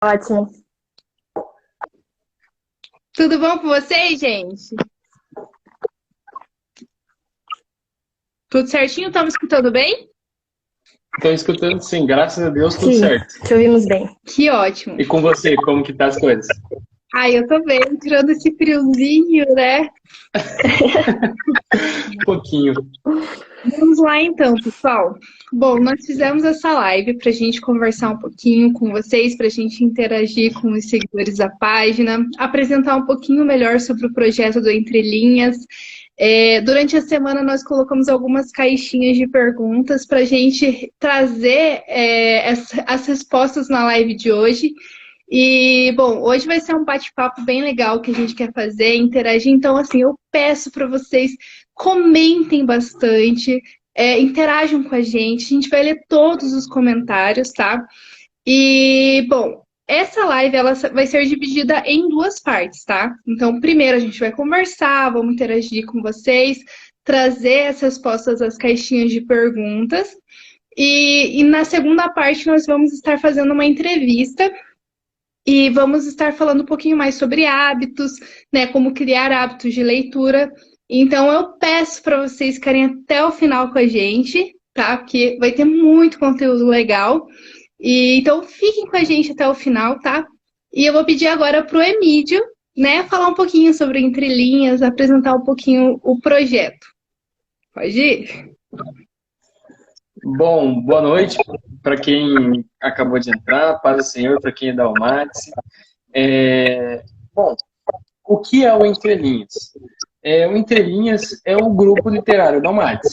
Ótimo. Tudo bom com vocês, gente? Tudo certinho? Estamos escutando bem? Estou escutando sim, graças a Deus, tudo Sim, certo. te ouvimos bem. Que ótimo. E com você, como que tá as coisas? Ai, eu tô bem, tirando esse friozinho, né? Um pouquinho. Vamos lá então, pessoal. Bom, nós fizemos essa live para a gente conversar um pouquinho com vocês, para a gente interagir com os seguidores da página, apresentar um pouquinho melhor sobre o projeto do Entre Linhas. Durante a semana nós colocamos algumas caixinhas de perguntas para a gente trazer as respostas na live de hoje. E, bom, hoje vai ser um bate-papo bem legal que a gente quer fazer, interagir. Então, assim, eu peço para vocês comentem bastante, interajam com a gente vai ler todos os comentários, tá? E, bom, essa live ela vai ser dividida em duas partes, tá? Então, primeiro a gente vai conversar, vamos interagir com vocês, trazer as respostas às caixinhas de perguntas. E na segunda parte nós vamos estar fazendo uma entrevista e vamos estar falando um pouquinho mais sobre hábitos, né? Como criar hábitos de leitura. Então eu peço para vocês ficarem até o final com a gente, tá? Porque vai ter muito conteúdo legal. Então fiquem com a gente até o final, tá? E eu vou pedir agora para o Emílio, né, falar um pouquinho sobre Entre Linhas, apresentar um pouquinho o projeto. Pode ir? Bom, boa noite para quem acabou de entrar, paz do Senhor para quem é da Almaty. Bom, o que é o Entre Linhas? O Entre Linhas é o grupo literário da Almaty.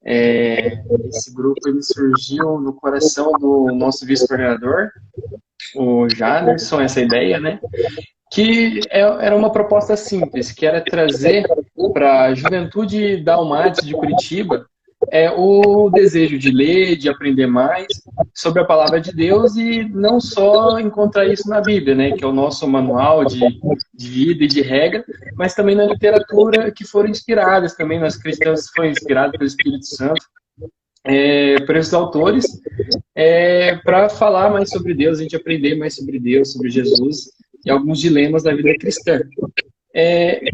Esse grupo ele surgiu no coração do nosso vice-coordenador, o Jaderson, essa ideia, né? Que era uma proposta simples, que era trazer para a juventude da Almaty de Curitiba o desejo de ler, de aprender mais sobre a palavra de Deus e não só encontrar isso na Bíblia, né, que é o nosso manual de vida e de regra, mas também na literatura que foram inspiradas, também nas cristãs que foram inspiradas pelo Espírito Santo, por esses autores, para falar mais sobre Deus, a gente aprender mais sobre Deus, sobre Jesus e alguns dilemas da vida cristã.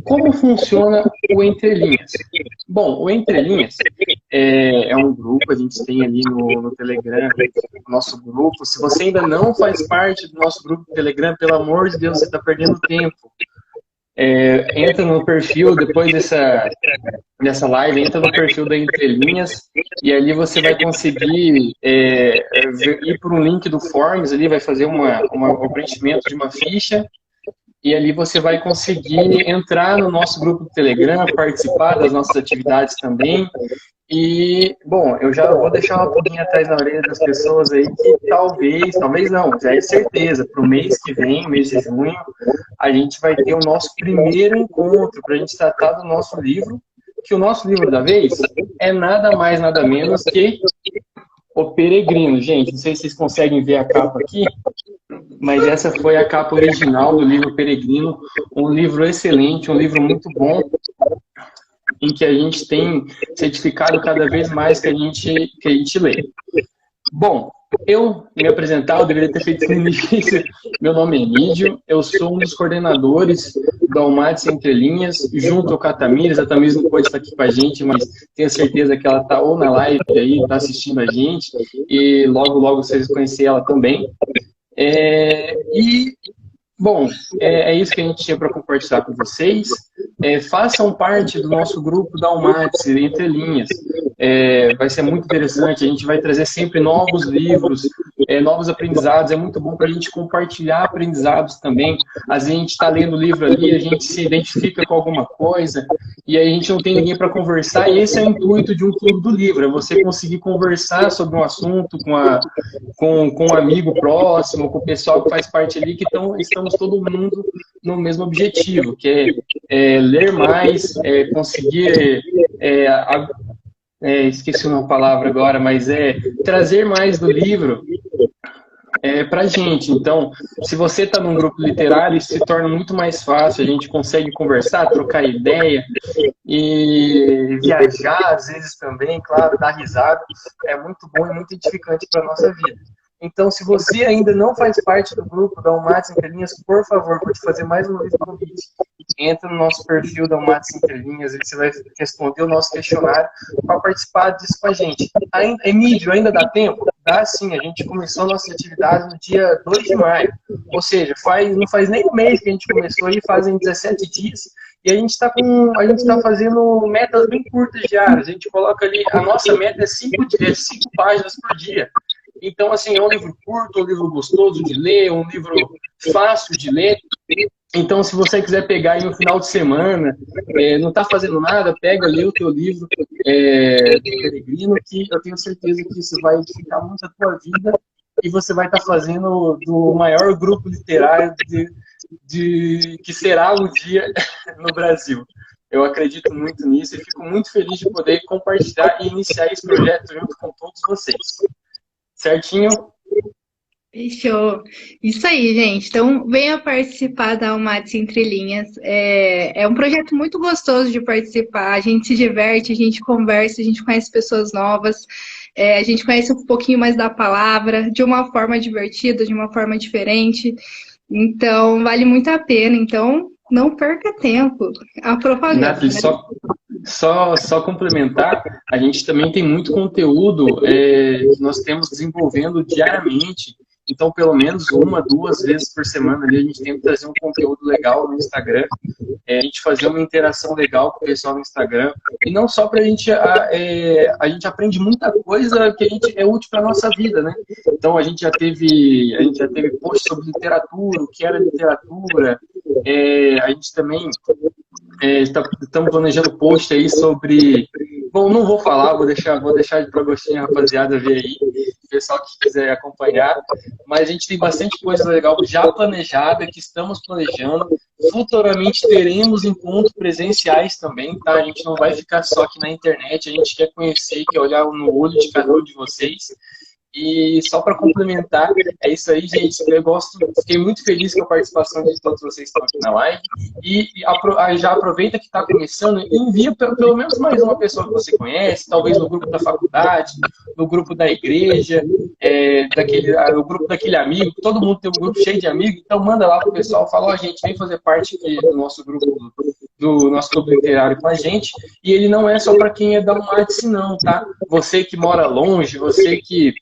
Como funciona o Entre Linhas? Bom, o Entre Linhas é um grupo, a gente tem ali no Telegram, nosso grupo. Se você ainda não faz parte do nosso grupo do Telegram, pelo amor de Deus, você está perdendo tempo. Entra no perfil, depois dessa live, entra no perfil da Entre Linhas, e ali você vai conseguir ir por um link do Forms, ali vai fazer o preenchimento de uma ficha, e ali você vai conseguir entrar no nosso grupo do Telegram, participar das nossas atividades também. E, bom, eu já vou deixar uma pulguinha atrás na orelha das pessoas aí que talvez não, já é certeza, para o mês que vem, mês de junho, a gente vai ter o nosso primeiro encontro para a gente tratar do nosso livro, que o nosso livro da vez é nada mais, nada menos que O Peregrino. Gente, não sei se vocês conseguem ver a capa aqui, mas essa foi a capa original do livro Peregrino, um livro excelente, um livro muito bom, em que a gente tem certificado cada vez mais que a gente lê. Bom, eu me apresentar, eu deveria ter feito no início. Meu nome é Emílio, eu sou um dos coordenadores da Almaty Entre Linhas, junto com a Tamires. A Tamires não pode estar aqui com a gente, mas tenho certeza que ela está ou na live aí, está assistindo a gente, e logo, logo vocês conhecer ela também. Bom, é isso que a gente tinha para compartilhar com vocês. Façam parte do nosso grupo da Almaty, Entre Linhas. Vai ser muito interessante, a gente vai trazer sempre novos livros, novos aprendizados. É muito bom para a gente compartilhar aprendizados também. Às vezes a gente está lendo o livro ali, a gente se identifica com alguma coisa, e aí a gente não tem ninguém para conversar, e esse é o intuito de um clube do livro, é você conseguir conversar sobre um assunto com um amigo próximo, com o pessoal que faz parte ali, que estamos todo mundo no mesmo objetivo, que é ler mais, conseguir, esqueci uma palavra agora, mas trazer mais do livro para a gente. Então, se você está num grupo literário, isso se torna muito mais fácil, a gente consegue conversar, trocar ideia e viajar, às vezes também, claro, dar risada. É muito bom e muito edificante para a nossa vida. Então, se você ainda não faz parte do grupo da Almaty Entre Linhas, por favor, vou te fazer mais uma vez o convite. Entra no nosso perfil da Almaty Entre Linhas e você vai responder o nosso questionário para participar disso com a gente. Emílio, ainda dá tempo? Dá sim, a gente começou a nossa atividade no dia 2 de maio. Ou seja, não faz nem um mês que a gente começou, e fazem 17 dias. E a gente está fazendo metas bem curtas diárias. A gente coloca ali, a nossa meta é 5 páginas por dia. Então, assim, é um livro curto, um livro gostoso de ler, um livro fácil de ler. Então, se você quiser pegar aí no final de semana, não está fazendo nada, pega, lê o teu livro do Peregrino, que eu tenho certeza que isso vai edificar muito a tua vida e você vai estar fazendo do maior grupo literário que será um dia no Brasil. Eu acredito muito nisso e fico muito feliz de poder compartilhar e iniciar esse projeto junto com todos vocês. Certinho? Fechou. Isso aí, gente. Então, venha participar da Almaty Entre Linhas. É um projeto muito gostoso de participar. A gente se diverte, a gente conversa, a gente conhece pessoas novas, a gente conhece um pouquinho mais da palavra, de uma forma divertida, de uma forma diferente. Então, vale muito a pena. Então, não perca tempo. A propaganda. Nathalie, só complementar, a gente também tem muito conteúdo que nós temos desenvolvendo diariamente. Então, pelo menos 1, 2 vezes por semana ali, a gente tenta trazer um conteúdo legal no Instagram, a gente fazer uma interação legal com o pessoal no Instagram. E não só para a gente aprende muita coisa que é útil para a nossa vida, né? Então, a gente já teve post sobre literatura, o que era literatura. A gente também estamos planejando post aí sobre... Bom, não vou falar, vou deixar para gostinho, rapaziada, ver aí, o pessoal que quiser acompanhar. Mas a gente tem bastante coisa legal já planejada, que estamos planejando. Futuramente teremos encontros presenciais também, tá? A gente não vai ficar só aqui na internet, a gente quer conhecer, quer olhar no olho de cada um de vocês. E só para complementar, é isso aí, gente. Fiquei muito feliz com a participação de todos vocês que estão aqui na live. E já aproveita que está começando e envia pelo menos mais uma pessoa que você conhece, talvez no grupo da faculdade, no grupo da igreja, no grupo daquele amigo. Todo mundo tem um grupo cheio de amigos, então manda lá pro pessoal, fala, ó, gente, vem fazer parte aqui do nosso grupo, do nosso clube literário com a gente. E ele não é só para quem é da Almaty, não, tá? Você que mora longe, você que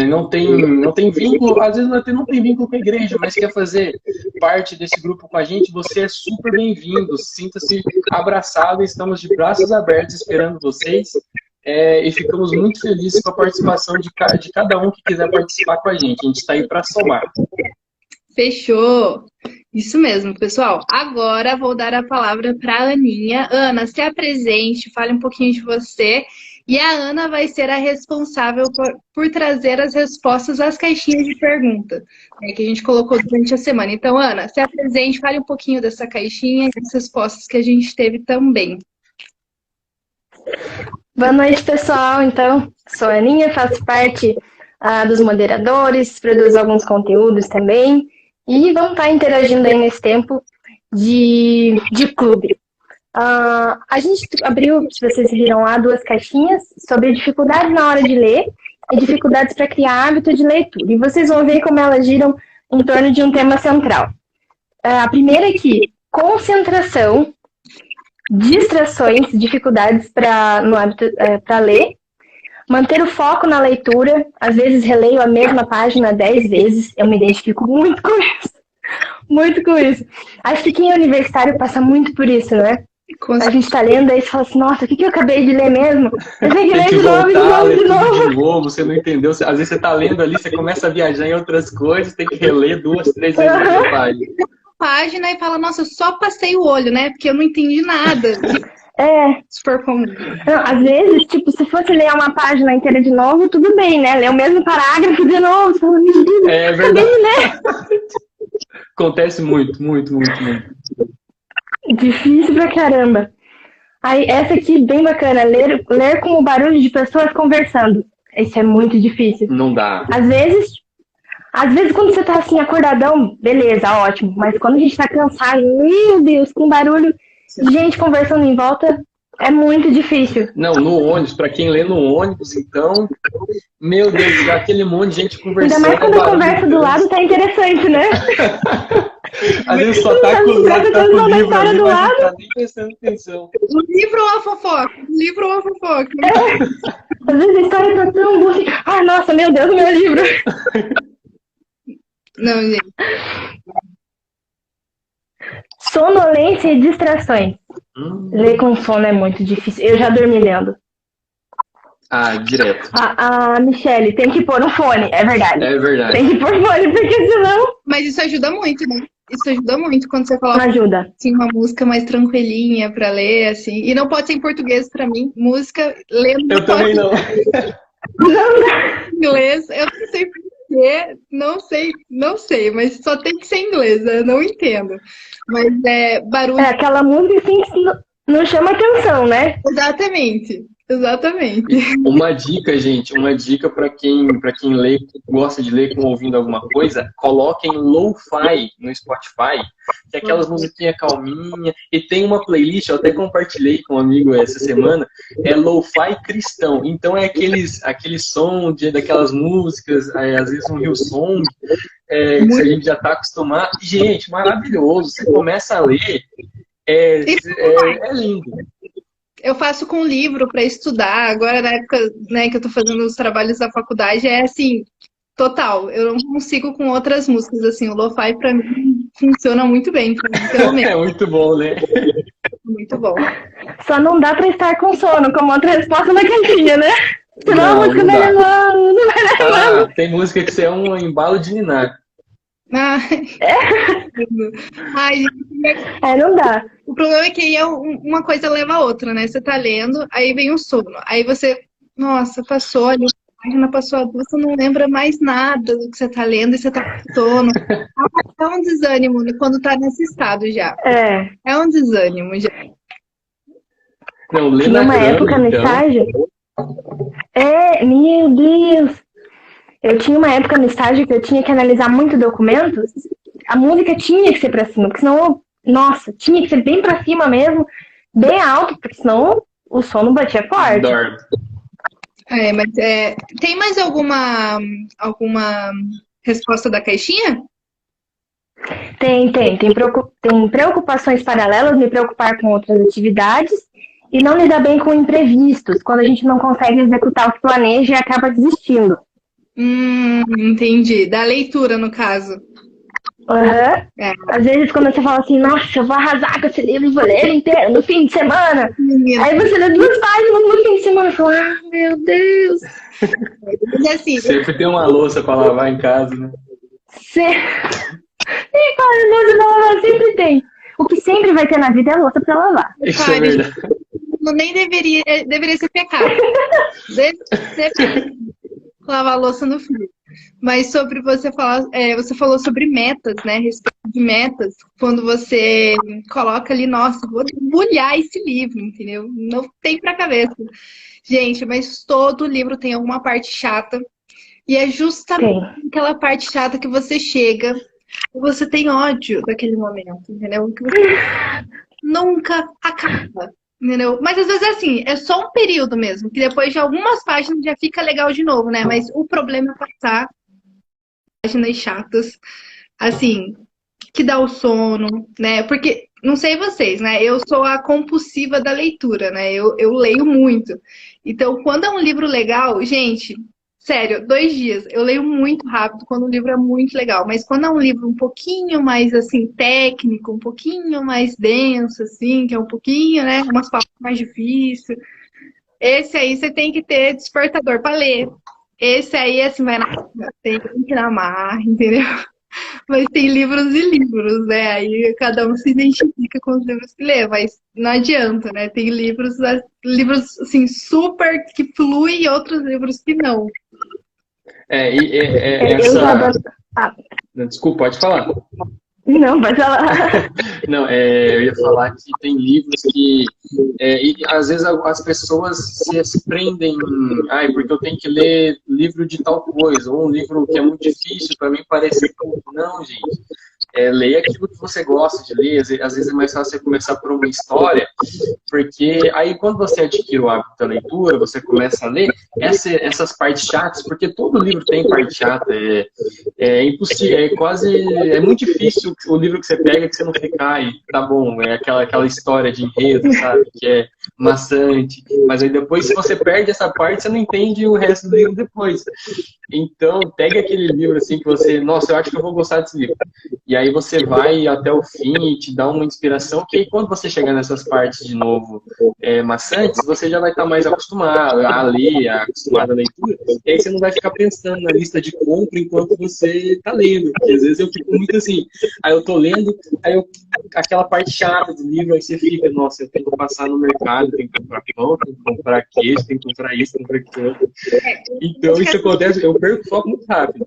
não tem vínculo, às vezes não tem vínculo com a igreja, mas quer fazer parte desse grupo com a gente, você é super bem-vindo, sinta-se abraçado, estamos de braços abertos esperando vocês, e ficamos muito felizes com a participação de cada um que quiser participar com a gente está aí para somar. Fechou! Isso mesmo, pessoal. Agora vou dar a palavra para a Aninha. Ana, se apresente, fale um pouquinho de você. E a Ana vai ser a responsável por trazer as respostas às caixinhas de pergunta, que a gente colocou durante a semana. Então, Ana, se apresente, fale um pouquinho dessa caixinha e das respostas que a gente teve também. Boa noite, pessoal. Então, sou a Aninha, faço parte dos moderadores, produzo alguns conteúdos também. E vamos estar interagindo aí nesse tempo de clube. A gente abriu, se vocês viram lá, 2 caixinhas sobre dificuldades na hora de ler e dificuldades para criar hábito de leitura. E vocês vão ver como elas giram em torno de um tema central. A primeira aqui, concentração, distrações, dificuldades no hábito para ler, manter o foco na leitura, às vezes releio a mesma página 10 vezes, eu me identifico muito com isso. Muito com isso. Acho que quem é universitário passa muito por isso, né? A gente tá lendo aí e fala assim, nossa, o que eu acabei de ler mesmo? Eu tenho que ler de novo. Você não entendeu. Às vezes você tá lendo ali, você começa a viajar em outras coisas, tem que reler 2, 3 vezes a página e fala, nossa, eu só passei o olho, né? Porque eu não entendi nada. Super comum. Não, às vezes, tipo, se fosse ler uma página inteira de novo, tudo bem, né? Ler o mesmo parágrafo de novo. Você fala, meu Deus, é verdade. Acontece muito. Difícil pra caramba. Aí, essa aqui, bem bacana. Ler com o barulho de pessoas conversando. Isso é muito difícil. Não dá. Às vezes, quando você tá assim, acordadão, beleza, ótimo. Mas quando a gente tá cansado, meu Deus, com barulho de gente conversando em volta, É muito difícil. Não, no ônibus, para quem lê no ônibus, então, meu Deus, já aquele monte de gente Ainda conversando. mais quando a conversa do lado tá interessante, né? Às vezes só tá com o livro história ali, do mas lado. não tá nem prestando atenção. O livro ou a fofoca? O livro ou a fofoca? Às vezes a história tá tão boa assim, ah, nossa, meu Deus, meu livro. Não, gente. Sonolência e distrações. Ler com sono é muito difícil. Eu já dormi lendo. Ah, direto. A Michelle tem que pôr um fone, é verdade. É verdade. Tem que pôr fone, porque senão... Mas isso ajuda muito, né? Isso ajuda muito quando você coloca ajuda. Assim, uma música mais tranquilinha pra ler, assim. E não pode ser em português pra mim. Música, lendo... Eu também não. Não. Inglês, eu não sei porquê, não sei, mas só tem que ser inglês, eu não entendo. Mas é barulho... É aquela música assim que não chama atenção, né? Exatamente. Uma dica, gente, para quem lê, gosta de ler ouvindo alguma coisa, coloquem lo-fi no Spotify, que é aquelas musiquinhas calminhas, e tem uma playlist, eu até compartilhei com um amigo essa semana, é lo-fi cristão. Então é aquele som daquelas músicas, às vezes um Hillsong, que a gente já está acostumado. Gente, maravilhoso. Você começa a ler, é lindo. Eu faço com livro para estudar. Agora, na época, né, que eu tô fazendo os trabalhos da faculdade, é assim, total. Eu não consigo com outras músicas, assim. O lo-fi, para mim, funciona muito bem, pelo menos. É muito bom, né? Muito bom. Só não dá para estar com sono, como outra resposta na caixinha, né? Senão a música não vai levando. Tem música que é um embalo de ninar. Ai, não dá. O problema é que aí uma coisa leva a outra, né? Você tá lendo, aí vem o sono. Aí você, nossa, passou ali, a página passou a duas, você não lembra mais nada do que você tá lendo e você tá com sono. É um desânimo quando tá nesse estado já. É um desânimo já. Não, lê Tinha uma época no estágio. Meu Deus! Eu tinha uma época no estágio que eu tinha que analisar muito documentos. A música tinha que ser pra cima, porque senão, nossa, tinha que ser bem pra cima mesmo, bem alto, porque senão o sono batia forte. Dorme. Mas tem mais alguma resposta da caixinha? Tem preocupações paralelas, me preocupar com outras atividades e não lidar bem com imprevistos, quando a gente não consegue executar o que planeja e acaba desistindo. Entendi. Da leitura, no caso. Às vezes quando você fala assim, nossa, eu vou arrasar com esse livro e vou ler ele inteiro no fim de semana. Aí você lê 2 páginas no fim de semana e fala, meu Deus. E assim, sempre tem uma louça pra lavar em casa, né? Louça sempre tem. O que sempre vai ter na vida é louça pra lavar. Isso é verdade. Nem deveria ser pecado. Lavar a louça no frio. Mas sobre você falou sobre metas, né? Respeito de metas, quando você coloca ali, nossa, vou debulhar esse livro, entendeu? Não tem pra cabeça. Gente, mas todo livro tem alguma parte chata. E é justamente aquela parte chata que você chega e você tem ódio daquele momento, entendeu? Que você nunca acaba. Entendeu? Mas às vezes assim, é só um período mesmo, que depois de algumas páginas já fica legal de novo, né? Mas o problema é passar páginas chatas, assim, que dá o sono, né? Porque, não sei vocês, né? Eu sou a compulsiva da leitura, né? Eu leio muito. Então, quando é um livro legal, gente, sério, 2 dias. Eu leio muito rápido quando o livro é muito legal. Mas quando é um livro um pouquinho mais, assim, técnico, um pouquinho mais denso, assim, que é um pouquinho, né? Umas palavras mais difíceis. Esse aí você tem que ter despertador para ler. Esse aí, assim, tem que ir na marra, entendeu? Mas tem livros e livros, né? Aí cada um se identifica com os livros que lê, mas não adianta, né? Tem livros assim, super que fluem e outros livros que não. Desculpa, pode falar. Não, pode falar. Não, eu ia falar que tem livros que e às vezes as pessoas se prendem em, porque eu tenho que ler livro de tal coisa, ou um livro que é muito difícil para mim parecer. Não, gente. leia aquilo que você gosta de ler. Às vezes é mais fácil você começar por uma história, porque aí quando você adquire o hábito da leitura, você começa a ler essas partes chatas, porque todo livro tem parte chata, é impossível, é muito difícil o livro que você pega que você não fica, ai, tá bom, é aquela história de enredo, sabe, que é maçante, mas aí depois, se você perde essa parte, você não entende o resto do livro depois. Então, pega aquele livro assim que você, nossa, eu acho que eu vou gostar desse livro. E aí você vai até o fim e te dá uma inspiração, que aí quando você chegar nessas partes de novo maçantes, você já vai estar mais acostumado a ler, acostumado à leitura, e aí você não vai ficar pensando na lista de compra enquanto você está lendo. Porque às vezes eu fico muito assim, aí eu tô lendo, aquela parte chata do livro, aí você fica, nossa, eu tenho que passar no mercado, tenho que comprar pão, tenho que comprar queijo, tenho que comprar isso, comprar aquilo. Então isso acontece, eu perco o foco muito rápido.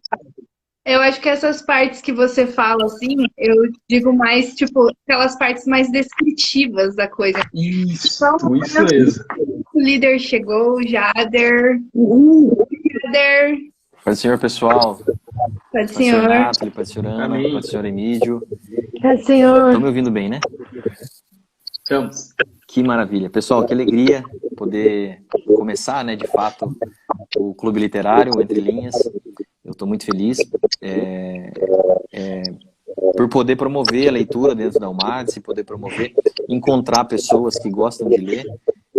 Eu acho que essas partes que você fala, assim, eu digo mais, tipo, aquelas partes mais descritivas da coisa. Isso, Então, isso mesmo. O líder chegou, Jader. Jader. Pai do Senhor, pessoal. Pai do Senhor. Nathalie, Pai do Senhor Ana, Amém. Pai do Senhor Emílio. Pai do Senhor. Estão me ouvindo bem, né? Estamos. Que maravilha. Pessoal, que alegria poder começar, né, de fato, o Clube Literário, Entre Linhas. Eu estou muito feliz por poder promover a leitura dentro da UMADS, poder promover, encontrar pessoas que gostam de ler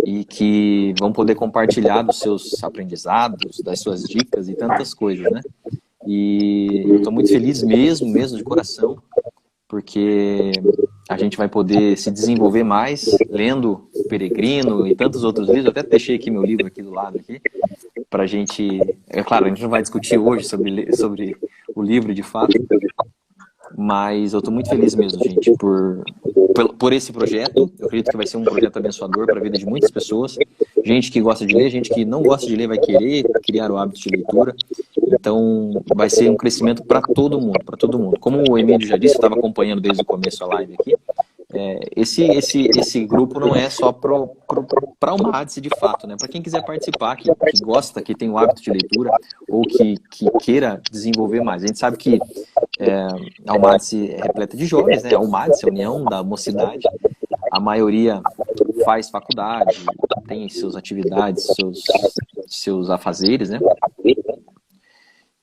e que vão poder compartilhar dos seus aprendizados, das suas dicas e tantas coisas, né? E eu estou muito feliz mesmo de coração, porque a gente vai poder se desenvolver mais lendo O Peregrino e tantos outros livros. Eu até deixei aqui meu livro aqui do lado aqui, pra gente... É claro, a gente não vai discutir hoje sobre o livro de fato, mas eu estou muito feliz mesmo, gente, por esse projeto. Eu acredito que vai ser um projeto abençoador para a vida de muitas pessoas. Gente que gosta de ler, gente que não gosta de ler vai querer criar o hábito de leitura. Então, vai ser um crescimento para todo mundo, para todo mundo. Como o Emílio já disse, eu estava acompanhando desde o começo a live aqui, esse grupo não é só para o MADS de fato, né? Para quem quiser participar, que gosta, que tem o hábito de leitura ou que queira desenvolver mais. A gente sabe que a UMADS é repleta de jovens, né? A UMADS, a União da Mocidade, a maioria faz faculdade, tem suas atividades, seus afazeres, né?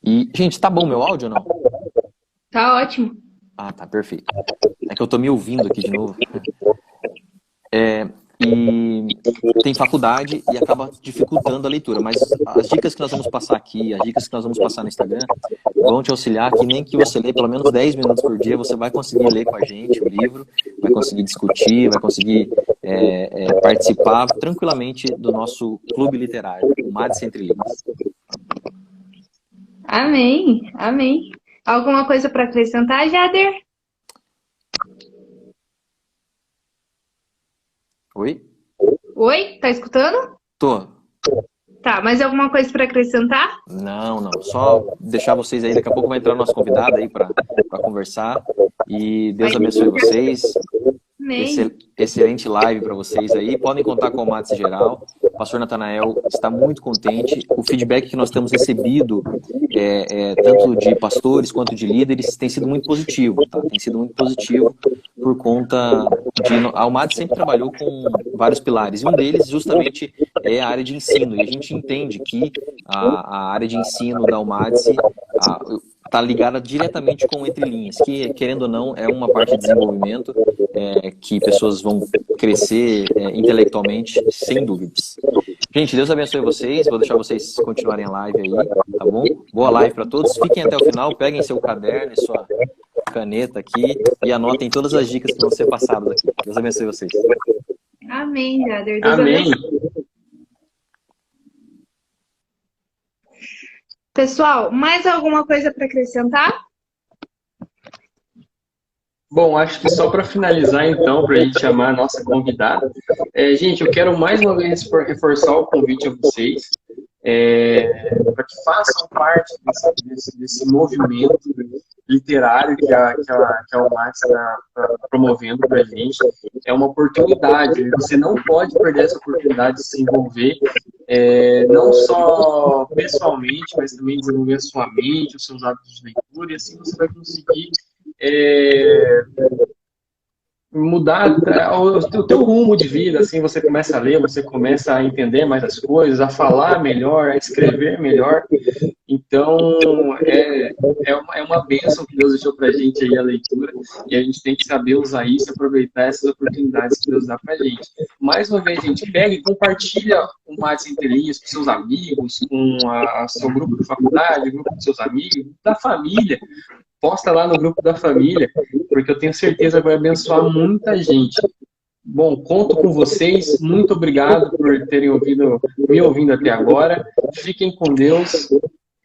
E, gente, tá bom meu áudio ou não? Tá ótimo. Ah, tá, perfeito. É que eu tô me ouvindo aqui de novo. E tem faculdade e acaba dificultando a leitura, mas as dicas que nós vamos passar aqui, as dicas que nós vamos passar no Instagram, vão te auxiliar, que nem que você lê pelo menos 10 minutos por dia, você vai conseguir ler com a gente o livro, vai conseguir discutir, vai conseguir participar tranquilamente do nosso clube literário, o MADS Entre Linhas. Amém, amém. Alguma coisa para acrescentar, Jader? Oi? Oi, tá escutando? Tô. Tá, mas alguma coisa para acrescentar? Não. Só deixar vocês aí, daqui a pouco vai entrar o nosso convidado aí para conversar. E Deus abençoe vocês. Excelente live para vocês aí. Podem contar com o MADS Geral. O pastor Natanael está muito contente. O feedback que nós temos recebido, tanto de pastores quanto de líderes, tem sido muito positivo. Tá? Tem sido muito positivo por conta de... A UMADS sempre trabalhou com vários pilares. E um deles, justamente, é a área de ensino. E a gente entende que a área de ensino da UMADS está ligada diretamente com o Entre Linhas, que, querendo ou não, é uma parte de desenvolvimento que pessoas vão crescer intelectualmente, sem dúvidas. Gente, Deus abençoe vocês, vou deixar vocês continuarem a live aí, tá bom? Boa live para todos, fiquem até o final, peguem seu caderno e sua caneta aqui e anotem todas as dicas que vão ser passadas aqui. Deus abençoe vocês. Amém, Jader. Deus Amém. abençoe. Pessoal, mais alguma coisa para acrescentar? Bom, acho que só para finalizar, então, para a gente chamar a nossa convidada. Gente, eu quero mais uma vez reforçar o convite a vocês, para que façam parte desse movimento literário que a UMADS está promovendo para a gente. É uma oportunidade, você não pode perder essa oportunidade de se envolver, não só pessoalmente, mas também desenvolver a sua mente, os seus hábitos de leitura, e assim você vai conseguir mudar o teu rumo de vida, assim, você começa a ler, você começa a entender mais as coisas, a falar melhor, a escrever melhor. Então, é uma bênção que Deus deixou pra gente aí a leitura, e a gente tem que saber usar isso, aproveitar essas oportunidades que Deus dá pra gente. Mais uma vez, gente, pega e compartilha o Mates Entre Linhas com seus amigos, com seu grupo de faculdade, o grupo de seus amigos, da família. Posta lá no grupo da família, porque eu tenho certeza que vai abençoar muita gente. Bom, conto com vocês. Muito obrigado por terem me ouvindo até agora. Fiquem com Deus.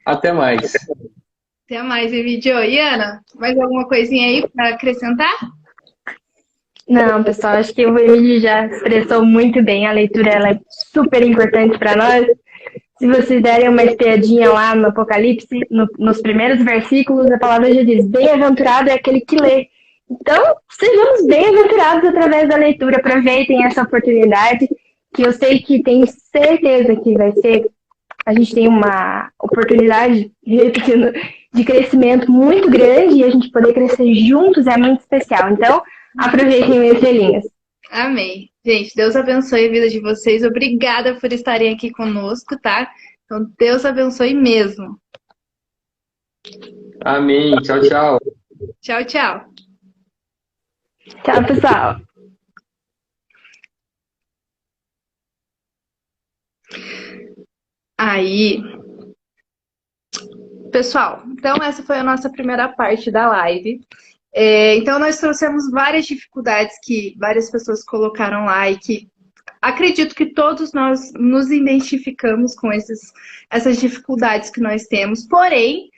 Até mais. Até mais, Evidio. E Ana, mais alguma coisinha aí para acrescentar? Não, pessoal, acho que o Emílio já expressou muito bem. A leitura ela é super importante para nós. Se vocês derem uma espiadinha lá no Apocalipse, nos primeiros versículos, a palavra já diz: bem-aventurado é aquele que lê. Então, sejamos bem-aventurados através da leitura. Aproveitem essa oportunidade, que eu sei que tenho certeza que vai ser. A gente tem uma oportunidade, repetindo, de crescimento muito grande, e a gente poder crescer juntos é muito especial. Então, aproveitem minhas estrelinhas. Amém. Gente, Deus abençoe a vida de vocês. Obrigada por estarem aqui conosco, tá? Então, Deus abençoe mesmo. Amém. Tchau, tchau. Tchau, tchau. Tchau, pessoal. Aí, pessoal, então essa foi a nossa primeira parte da live. Então, nós trouxemos várias dificuldades que várias pessoas colocaram lá e que acredito que todos nós nos identificamos com essas dificuldades que nós temos. Porém,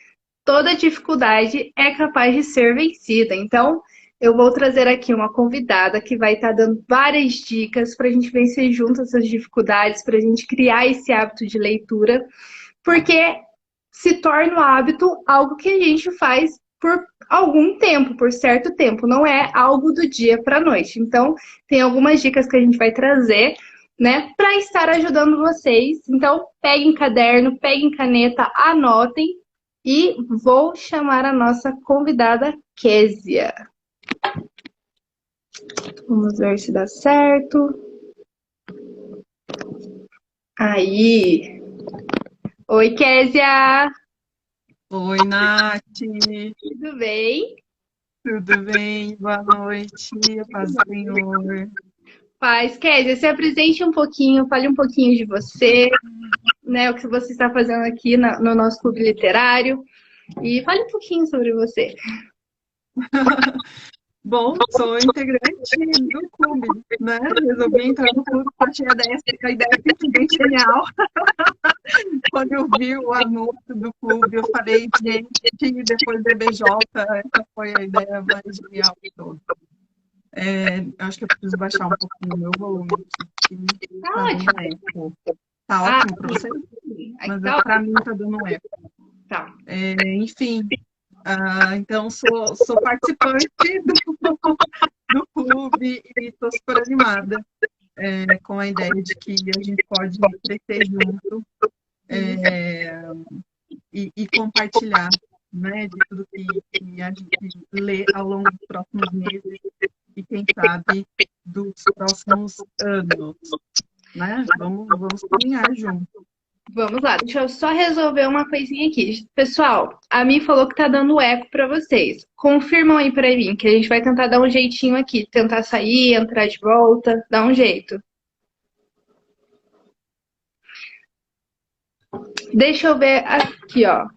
toda dificuldade é capaz de ser vencida. Então, eu vou trazer aqui uma convidada que vai estar dando várias dicas para a gente vencer juntos essas dificuldades, para a gente criar esse hábito de leitura, porque se torna o hábito algo que a gente faz por algum tempo, por certo tempo, não é algo do dia para a noite. Então, tem algumas dicas que a gente vai trazer, né, para estar ajudando vocês. Então, peguem caderno, peguem caneta, anotem e vou chamar a nossa convidada, Késia. Vamos ver se dá certo. Aí. Oi, Késia. Oi, Nath. Tudo bem? Tudo bem? Boa noite. Paz do Senhor. Paz. Késia, se apresente um pouquinho, fale um pouquinho de você, né, o que você está fazendo aqui no nosso clube literário. E fale um pouquinho sobre você. Bom, sou integrante do clube, né? Resolvi entrar no clube porque achei a ideia simplesmente genial. Quando eu vi o anúncio do clube, eu falei, gente, depois do BJ, essa foi a ideia mais genial de todas. Acho que eu preciso baixar um pouquinho o meu volume aqui. Tá ótimo. Tá ótimo para você? Mas tá para mim tá dando um eco. Tá. Enfim. Então, sou participante do clube e estou super animada com a ideia de que a gente pode crescer junto e compartilhar, né, de tudo que a gente lê ao longo dos próximos meses e, quem sabe, dos próximos anos. Né? Vamos caminhar junto. Vamos lá, deixa eu só resolver uma coisinha aqui. Pessoal, a Mi falou que tá dando eco para vocês. Confirmam aí para mim, que a gente vai tentar dar um jeitinho aqui. Tentar sair, entrar de volta, dar um jeito. Deixa eu ver aqui, ó.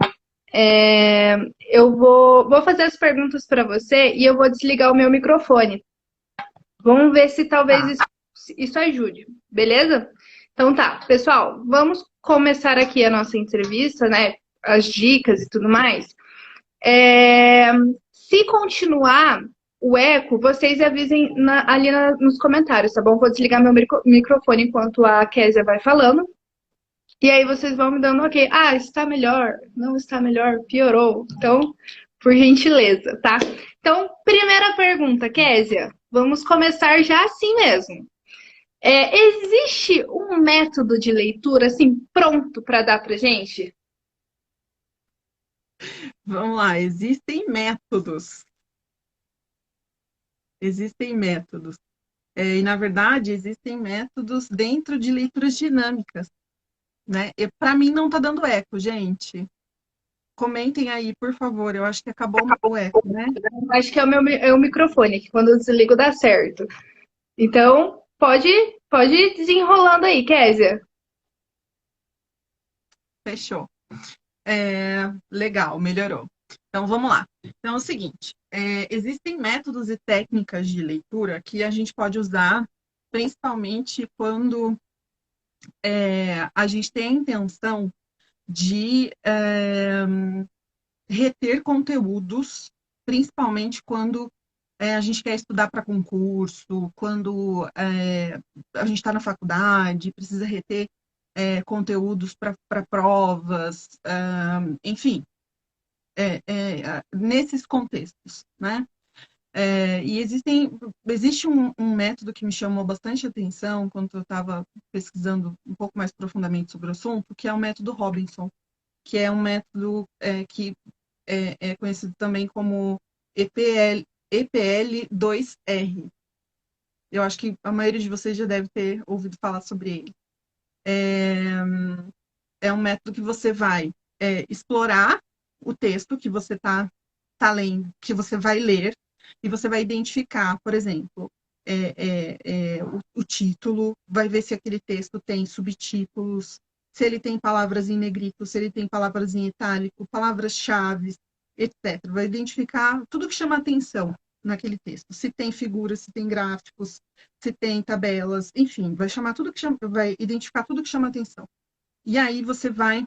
Eu vou fazer as perguntas para você e eu vou desligar o meu microfone. Vamos ver se talvez isso ajude, beleza? Então tá, pessoal, vamos começar aqui a nossa entrevista, né? As dicas e tudo mais. Se continuar o eco, vocês avisem ali nos comentários, tá bom? Vou desligar meu microfone enquanto a Késia vai falando. E aí vocês vão me dando ok. Ah, está melhor, não está melhor, piorou. Então, por gentileza, tá? Então, primeira pergunta, Késia. Vamos começar já assim mesmo. Existe um método de leitura, assim, pronto para dar pra gente? Vamos lá, existem métodos. Existem métodos. E, na verdade, existem métodos dentro de leituras dinâmicas, né? Para mim não está dando eco, gente. Comentem aí, por favor. Eu acho que acabou o eco, né? Acho que é o microfone, que quando eu desligo dá certo. Então, pode ir desenrolando aí, Kézia. Fechou. Legal, melhorou. Então, vamos lá. Então, é o seguinte: existem métodos e técnicas de leitura que a gente pode usar, principalmente quando a gente tem a intenção de reter conteúdos, principalmente quando a gente quer estudar para concurso, quando a gente está na faculdade, precisa reter conteúdos para provas, enfim, nesses contextos, né? E existe um método que me chamou bastante atenção quando eu estava pesquisando um pouco mais profundamente sobre o assunto, que é o método Robinson, que é um método que é conhecido também como EPL2R. Eu acho que a maioria de vocês já deve ter ouvido falar sobre ele. É um método que você vai explorar o texto que você tá lendo, que você vai ler, e você vai identificar, por exemplo, o título, vai ver se aquele texto tem subtítulos, se ele tem palavras em negrito, se ele tem palavras em itálico, palavras-chave, etc. Vai identificar tudo que chama atenção naquele texto. Se tem figuras, se tem gráficos, se tem tabelas, enfim, vai identificar tudo que chama atenção. E aí você vai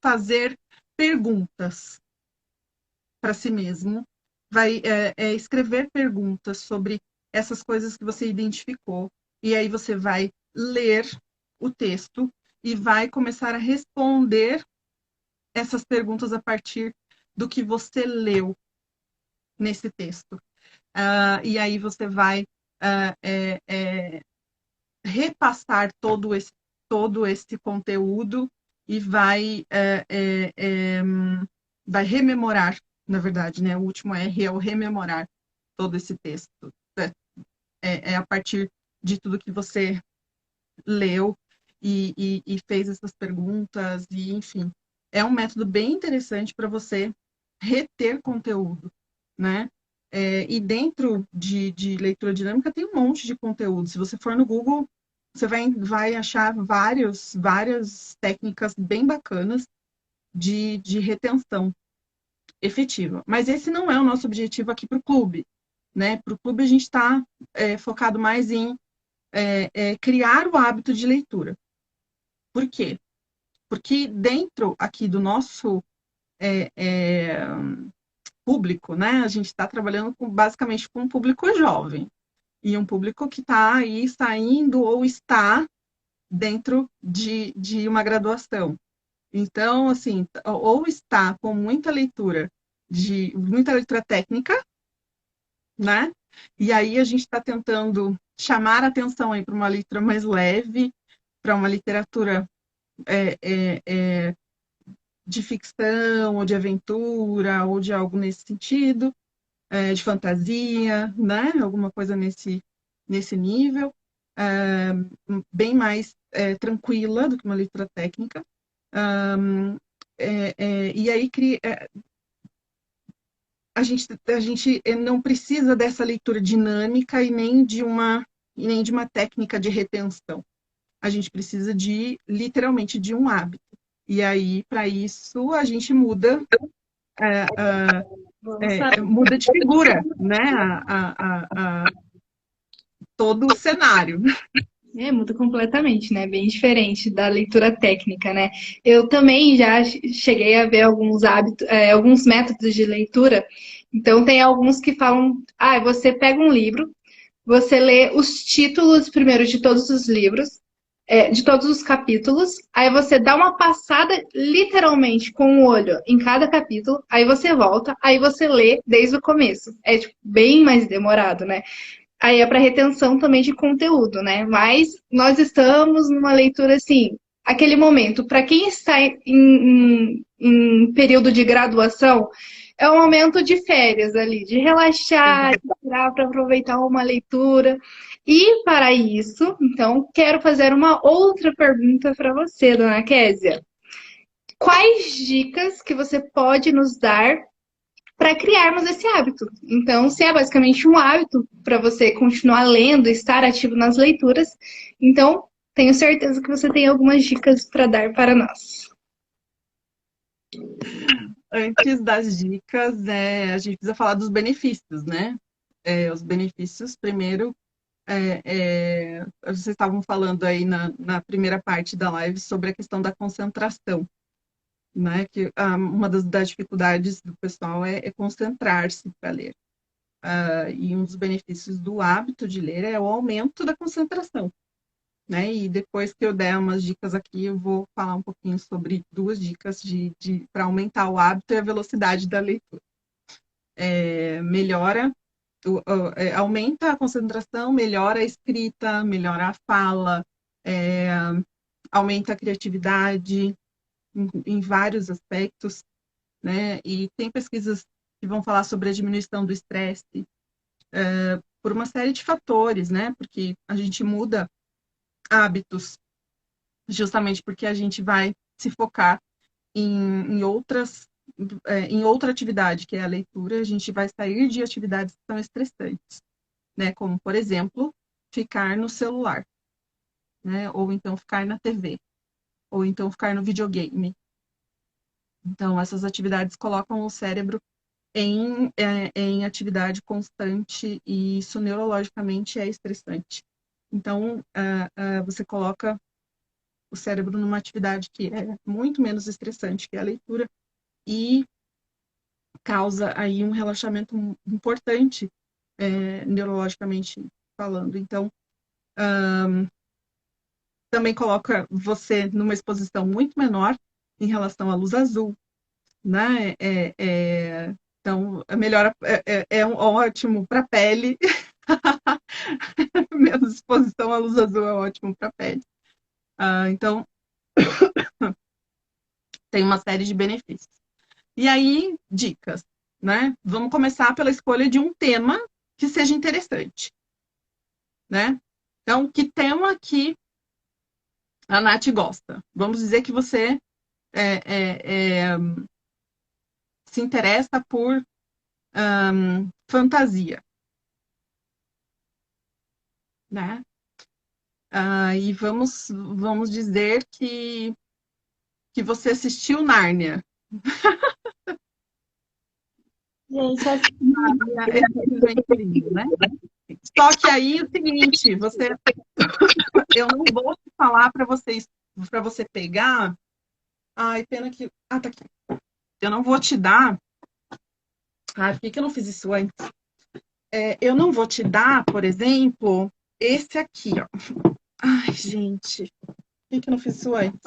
fazer perguntas para si mesmo, vai escrever perguntas sobre essas coisas que você identificou, e aí você vai ler o texto e vai começar a responder essas perguntas a partir do que você leu nesse texto. E aí você vai repassar todo esse conteúdo e vai rememorar, na verdade, né? O último R é o rememorar todo esse texto. A partir de tudo que você leu e fez essas perguntas, e enfim. É um método bem interessante para você reter conteúdo, né? E dentro de leitura dinâmica tem um monte de conteúdo. Se você for no Google, você vai achar várias técnicas bem bacanas de retenção efetiva. Mas esse não é o nosso objetivo aqui para o clube, né? Para o clube a gente está focado mais em criar o hábito de leitura. Por quê? Porque dentro aqui do nosso público, né? A gente está trabalhando basicamente com um público jovem e um público que está aí saindo ou está dentro de uma graduação. Então, assim, ou está com muita leitura técnica, né? E aí a gente está tentando chamar a atenção aí para uma leitura mais leve, para uma literatura de ficção, ou de aventura, ou de algo nesse sentido, de fantasia, né? Alguma coisa nesse nível, bem mais tranquila do que uma leitura técnica. E aí a gente não precisa dessa leitura dinâmica e nem de uma técnica de retenção. A gente precisa literalmente de um hábito. E aí, para isso, a gente muda de figura, né? Todo o cenário. Muda completamente, né? Bem diferente da leitura técnica, né? Eu também já cheguei a ver alguns alguns métodos de leitura. Então, tem alguns que falam, você pega um livro, você lê os títulos primeiro de todos os livros, de todos os capítulos, aí você dá uma passada literalmente com o olho em cada capítulo, aí você volta, aí você lê desde o começo. É bem mais demorado, né? Aí é para retenção também de conteúdo, né? Mas nós estamos numa leitura assim, aquele momento, para quem está em período de graduação, é um momento de férias ali, de relaxar, de tirar para aproveitar uma leitura. E para isso, então, quero fazer uma outra pergunta para você, dona Késia. Quais dicas que você pode nos dar para criarmos esse hábito? Então, se é basicamente um hábito para você continuar lendo, estar ativo nas leituras, então tenho certeza que você tem algumas dicas para dar para nós. Antes das dicas, a gente precisa falar dos benefícios, né? Os benefícios, primeiro, vocês estavam falando aí na primeira parte da live sobre a questão da concentração, né? Que uma das dificuldades do pessoal é concentrar-se para ler. E um dos benefícios do hábito de ler é o aumento da concentração, né? E depois que eu der umas dicas aqui, eu vou falar um pouquinho sobre duas dicas para aumentar o hábito e a velocidade da leitura. Aumenta a concentração, melhora a escrita, melhora a fala, aumenta a criatividade em vários aspectos, né? E tem pesquisas que vão falar sobre a diminuição do estresse por uma série de fatores, né? Porque a gente muda hábitos justamente porque a gente vai se focar em outra atividade, que é a leitura. A gente vai sair de atividades que são estressantes, né? Como, por exemplo, ficar no celular, né? Ou então ficar na TV, ou então ficar no videogame. Então, essas atividades colocam o cérebro em atividade constante e isso neurologicamente é estressante. Então, você coloca o cérebro numa atividade que é muito menos estressante que a leitura e causa aí um relaxamento importante, neurologicamente falando. Então, também coloca você numa exposição muito menor em relação à luz azul, né? Então, é ótimo para a pele. Menos exposição à luz azul é ótimo para a pele. Então, tem uma série de benefícios. E aí, dicas, né? Vamos começar pela escolha de um tema que seja interessante, né? Então, que tema que a Nath gosta? Vamos dizer que você se interessa por fantasia, né? E vamos dizer que você assistiu Nárnia. Gente, É simplesmente lindo, né? Só que aí é o seguinte, eu não vou te falar para você pegar. Ai, pena que. Tá aqui. Eu não vou te dar. Por que eu não fiz isso antes? Eu não vou te dar, por exemplo, esse aqui, ó. Ai, gente. Por que eu não fiz isso antes?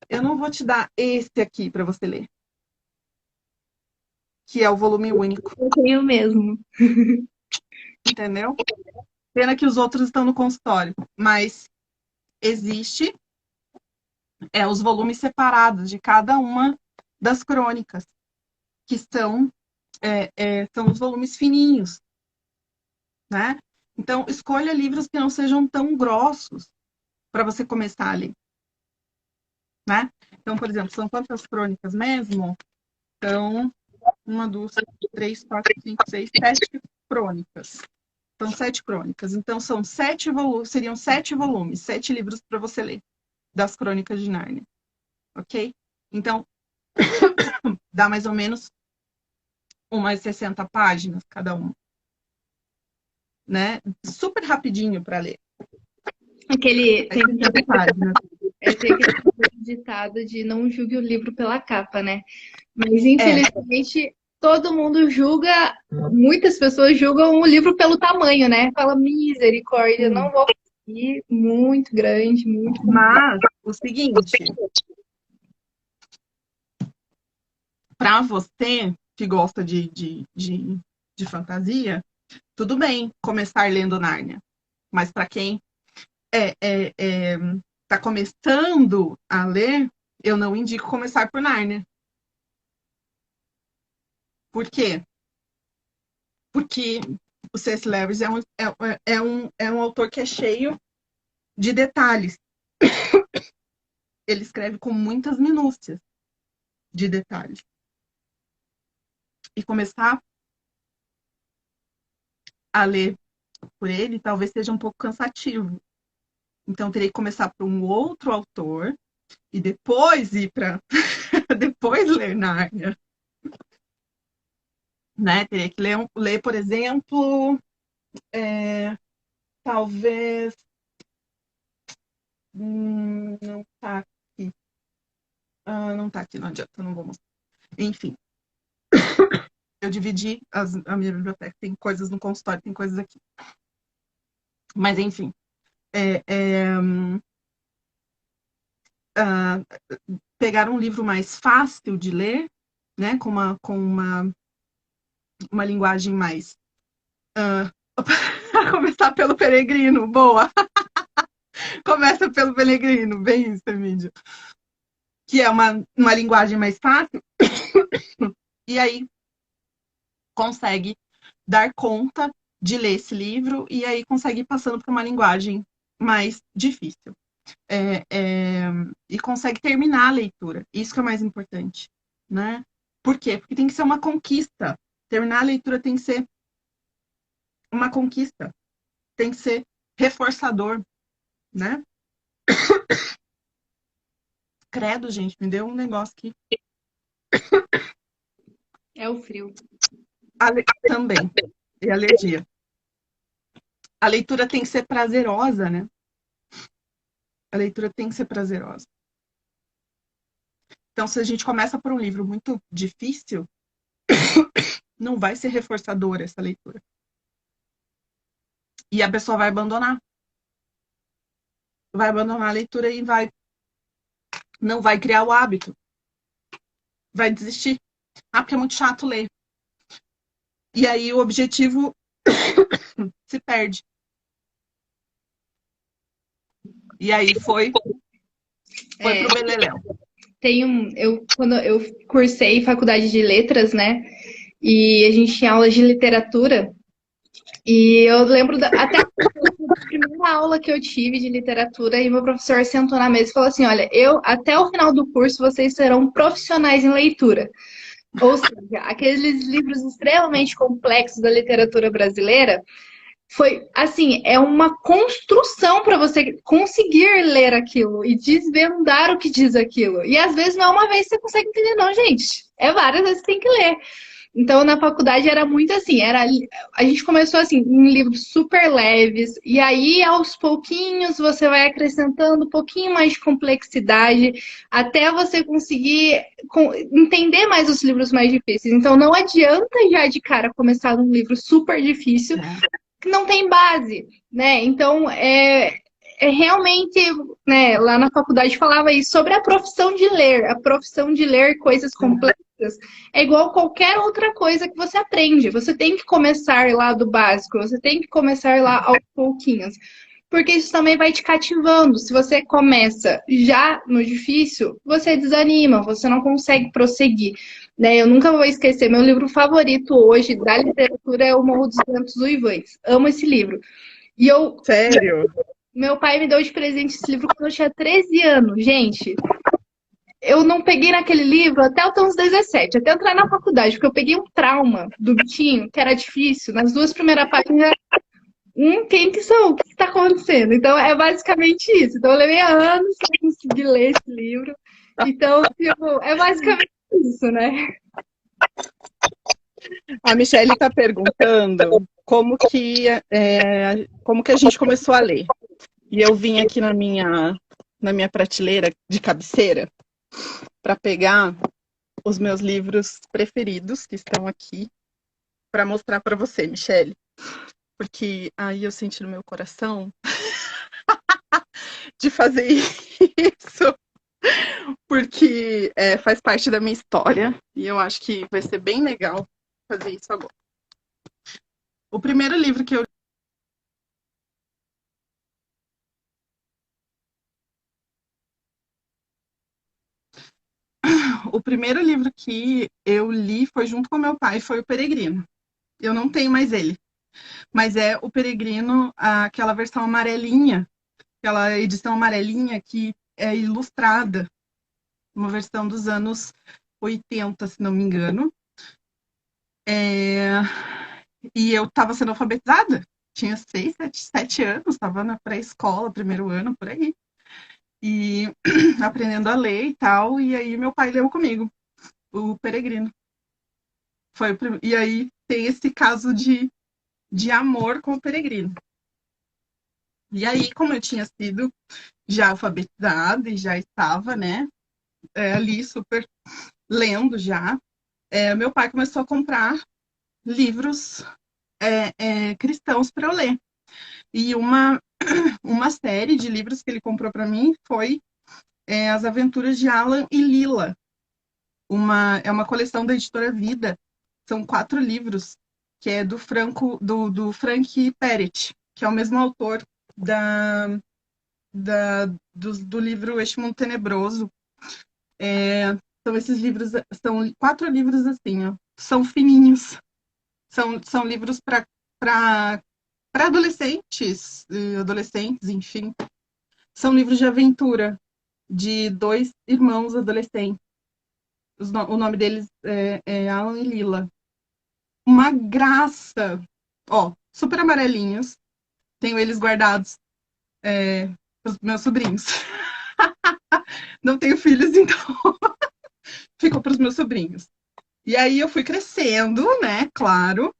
Eu não vou te dar esse aqui para você ler. Que é o volume único. Eu tenho mesmo. Entendeu? Pena que os outros estão no consultório. Mas existe os volumes separados de cada uma das crônicas, que são os volumes fininhos, né? Então, escolha livros que não sejam tão grossos para você começar a ler, né? Então, por exemplo, são quantas crônicas mesmo? Então, 1, 2, 3, 4, 5, 6, 7 crônicas. São 7 crônicas. Então, seriam 7 volumes, 7 livros para você ler das Crônicas de Nárnia. Ok? Então, dá mais ou menos umas 60 páginas cada uma. Né? Super rapidinho para ler. Tem 60 páginas. tem aquele ditado de não julgue o livro pela capa, né? Mas, infelizmente, todo mundo julga, muitas pessoas julgam o livro pelo tamanho, né? Fala, misericórdia, não vou conseguir, muito grande, muito. Mas, o seguinte, para você que gosta de fantasia, tudo bem começar lendo Nárnia. Mas para quem está começando a ler, eu não indico começar por Nárnia. Por quê? Porque o C.S. Lewis é um autor que é cheio de detalhes. Ele escreve com muitas minúcias de detalhes. E começar a ler por ele talvez seja um pouco cansativo. Então, teria que começar por um outro autor e depois ir para depois ler Nárnia. Né? Teria que ler, por exemplo, talvez não tá aqui. Não tá aqui, não adianta, não vou mostrar. Enfim, eu dividi a minha biblioteca. Tem coisas no consultório, tem coisas aqui. Mas, enfim. Pegar um livro mais fácil de ler, né? Com uma linguagem mais... começar pelo Peregrino, boa! Começa pelo Peregrino, bem isso, Emílio. Que é uma linguagem mais fácil, e aí consegue dar conta de ler esse livro, e aí consegue ir passando por uma linguagem mais difícil. E consegue terminar a leitura. Isso que é o mais importante, né? Por quê? Porque tem que ser uma conquista. Terminar a leitura tem que ser uma conquista. Tem que ser reforçador, né? Credo, gente, me deu um negócio aqui. É o frio. Também. E alergia. A leitura tem que ser prazerosa, né? A leitura tem que ser prazerosa. Então, se a gente começa por um livro muito difícil, não vai ser reforçadora essa leitura. E a pessoa vai abandonar. Vai abandonar a leitura e não vai criar o hábito. Vai desistir. Porque é muito chato ler. E aí o objetivo se perde. E aí foi pro beleléu. Quando eu cursei faculdade de letras, né? E a gente tinha aulas de literatura. E eu lembro até a primeira aula que eu tive de literatura, e meu professor sentou na mesa e falou assim: olha, até o final do curso vocês serão profissionais em leitura. Ou seja, aqueles livros extremamente complexos da literatura brasileira, foi assim, é uma construção para você conseguir ler aquilo e desvendar o que diz aquilo. E às vezes não é uma vez que você consegue entender, não, gente. É várias vezes que você tem que ler. Então, na faculdade era muito assim, a gente começou assim, em livros super leves, e aí aos pouquinhos você vai acrescentando um pouquinho mais de complexidade, até você conseguir entender mais os livros mais difíceis. Então, não adianta já de cara começar num livro super difícil, que não tem base, né? Então, realmente, né, lá na faculdade falava isso sobre a profissão de ler coisas complexas. É igual qualquer outra coisa que você aprende. Você tem que começar lá do básico, você tem que começar lá aos pouquinhos. Porque isso também vai te cativando. Se você começa já no difícil, você desanima, você não consegue prosseguir. Né? Eu nunca vou esquecer, meu livro favorito hoje da literatura é O Morro dos Ventos Uivantes. Amo esse livro. Sério? Meu pai me deu de presente esse livro quando eu tinha 13 anos. Gente, eu não peguei naquele livro até eu ter uns 17, até entrar na faculdade, porque eu peguei um trauma do bichinho, que era difícil. Nas 2 primeiras páginas, quem que são? O que está acontecendo? Então, é basicamente isso. Então, eu levei anos para conseguir ler esse livro. Então, tipo, é basicamente isso, né? A Michelle está perguntando como que a gente começou a ler. E eu vim aqui na minha prateleira de cabeceira para pegar os meus livros preferidos, que estão aqui, para mostrar para você, Michelle. Porque aí eu senti no meu coração de fazer isso, porque faz parte da minha história, e eu acho que vai ser bem legal fazer isso agora. O primeiro livro que eu o primeiro livro que eu li foi junto com meu pai, foi O Peregrino. Eu não tenho mais ele, mas é O Peregrino, aquela versão amarelinha, aquela edição amarelinha que é ilustrada, uma versão dos anos 80, se não me engano. E eu estava sendo alfabetizada, tinha 6, 7 anos, estava na pré-escola, primeiro ano, por aí. E aprendendo a ler e tal, e aí meu pai leu comigo, O Peregrino. E aí tem esse caso de amor com o Peregrino. E aí, como eu tinha sido já alfabetizada e já estava, né, ali super lendo já, meu pai começou a comprar livros cristãos para eu ler. E uma série de livros que ele comprou para mim foi As Aventuras de Alan e Lila. É uma coleção da editora Vida. São 4 livros, que é do Frank Peretti, que é o mesmo autor do livro Este Mundo Tenebroso. Então, esses livros são 4 livros assim, ó, são fininhos. São livros para adolescentes, enfim. São livros de aventura de 2 irmãos adolescentes. O nome deles é Alan e Lila. Uma graça! Ó, super amarelinhos. Tenho eles guardados para os meus sobrinhos. Não tenho filhos, então ficou para os meus sobrinhos. E aí eu fui crescendo, né? Claro.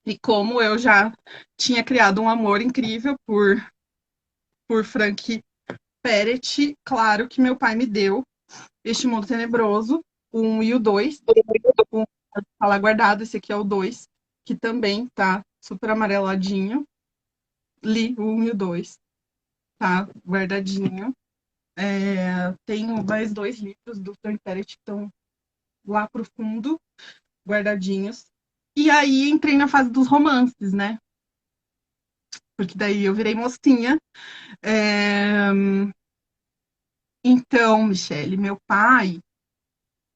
E como eu já tinha criado um amor incrível por Frank Peretti, claro que meu pai me deu Este Mundo Tenebroso, o 1 e o 2. Tá lá guardado, esse aqui é o 2, que também tá super amareladinho. Li o 1 e o 2, tá guardadinho. Tenho mais 2 livros do Frank Peretti que estão lá pro fundo, guardadinhos. E aí entrei na fase dos romances, né? Porque daí eu virei mocinha. Então, Michele, meu pai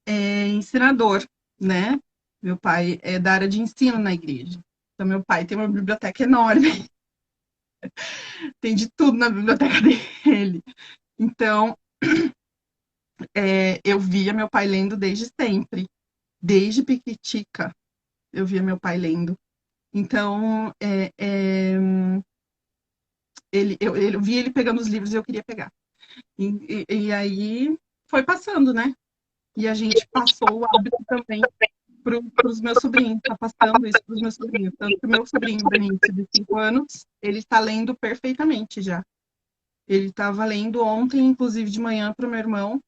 é ensinador, né? Meu pai é da área de ensino na igreja. Então, meu pai tem uma biblioteca enorme. Tem de tudo na biblioteca dele. Então, eu via meu pai lendo desde sempre. Desde piquitica, eu via meu pai lendo. Então, eu via ele pegando os livros e eu queria pegar. E aí foi passando, né? E a gente passou o hábito também para os meus sobrinhos, tá passando isso para os meus sobrinhos. Tanto que o meu sobrinho, Benício, de 5 anos, ele está lendo perfeitamente já. Ele estava lendo ontem, inclusive de manhã, para o meu irmão,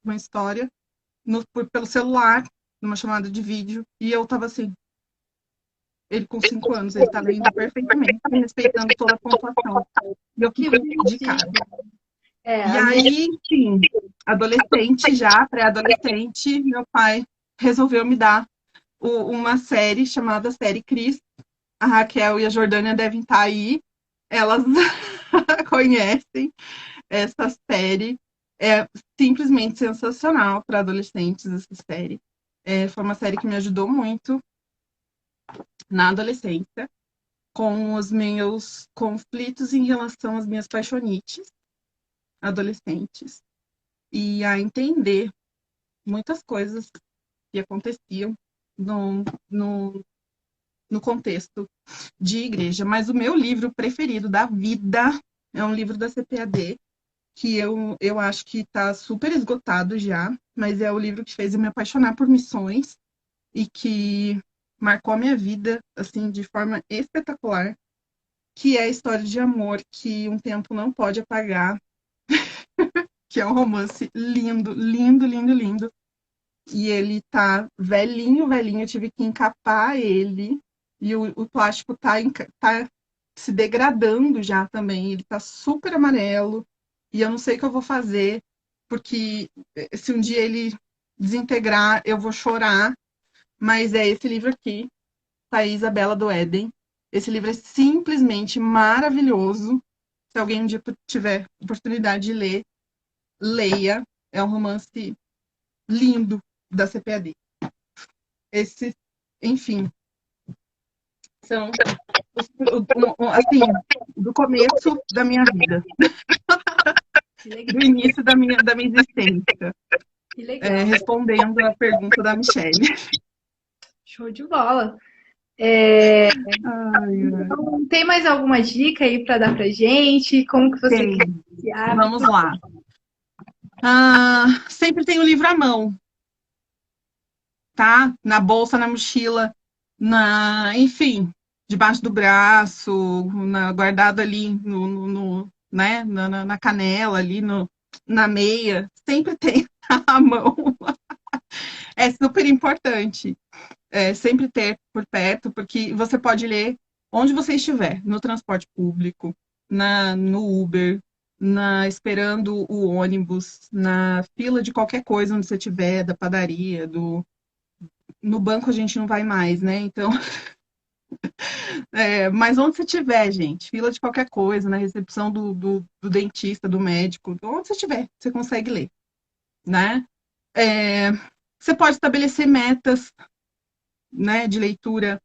uma história, pelo celular, numa chamada de vídeo, e eu estava assim, ele com 5 anos, ele está lendo perfeitamente, respeitando toda a pontuação. E eu fiquei de cara. E aí, enfim, adolescente já, pré-adolescente, meu pai resolveu me dar uma série chamada Série Cris. A Raquel e a Jordânia devem estar aí. Elas conhecem essa série. É simplesmente sensacional para adolescentes essa série. Foi uma série que me ajudou muito na adolescência, com os meus conflitos em relação às minhas paixonites adolescentes e a entender muitas coisas que aconteciam no contexto de igreja. Mas o meu livro preferido da vida é um livro da CPAD, que eu acho que está super esgotado já, mas é o livro que fez eu me apaixonar por missões e que marcou a minha vida assim de forma espetacular, que é a história de amor que um tempo não pode apagar, que é um romance lindo, lindo, lindo, lindo. E ele tá velhinho, velhinho, eu tive que encapar ele. E o plástico tá se degradando já também. Ele tá super amarelo. E eu não sei o que eu vou fazer, porque se um dia ele desintegrar, eu vou chorar. Mas é esse livro aqui, Thaís Isabela do Éden. Esse livro é simplesmente maravilhoso. Se alguém um dia tiver oportunidade de ler, leia. É um romance lindo da CPAD. Esse, enfim, são assim, do começo da minha vida, do início da minha existência. Que legal. Respondendo a pergunta da Michelle. Show de bola. Ai, Então, tem mais alguma dica aí para dar pra gente? Como que você tem. quer iniciar? Vamos lá. Sempre tem o livro à mão, tá? Na bolsa, na mochila, enfim, debaixo do braço, guardado ali né? na canela, ali na meia. Sempre tem à mão. É super importante. Sempre ter por perto, porque você pode ler onde você estiver, no transporte público, no Uber, esperando o ônibus, na fila de qualquer coisa onde você estiver, da padaria, no banco a gente não vai mais, né? Então, mas onde você estiver, gente, fila de qualquer coisa, na recepção do dentista, do médico, onde você estiver, você consegue ler, né? Você pode estabelecer metas, né, de leitura,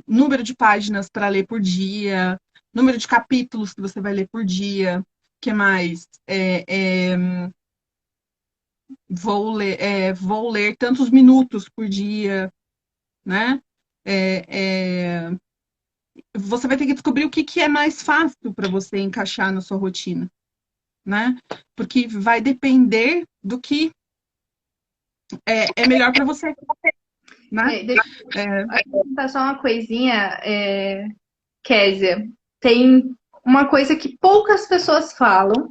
número de páginas para ler por dia, número de capítulos que você vai ler por dia, que mais? Vou ler tantos minutos por dia, né? Você vai ter que descobrir o que é mais fácil para você encaixar na sua rotina, né? Porque vai depender do que é melhor para você, né? Deixa eu perguntar só uma coisinha, Kézia. Tem uma coisa que poucas pessoas falam,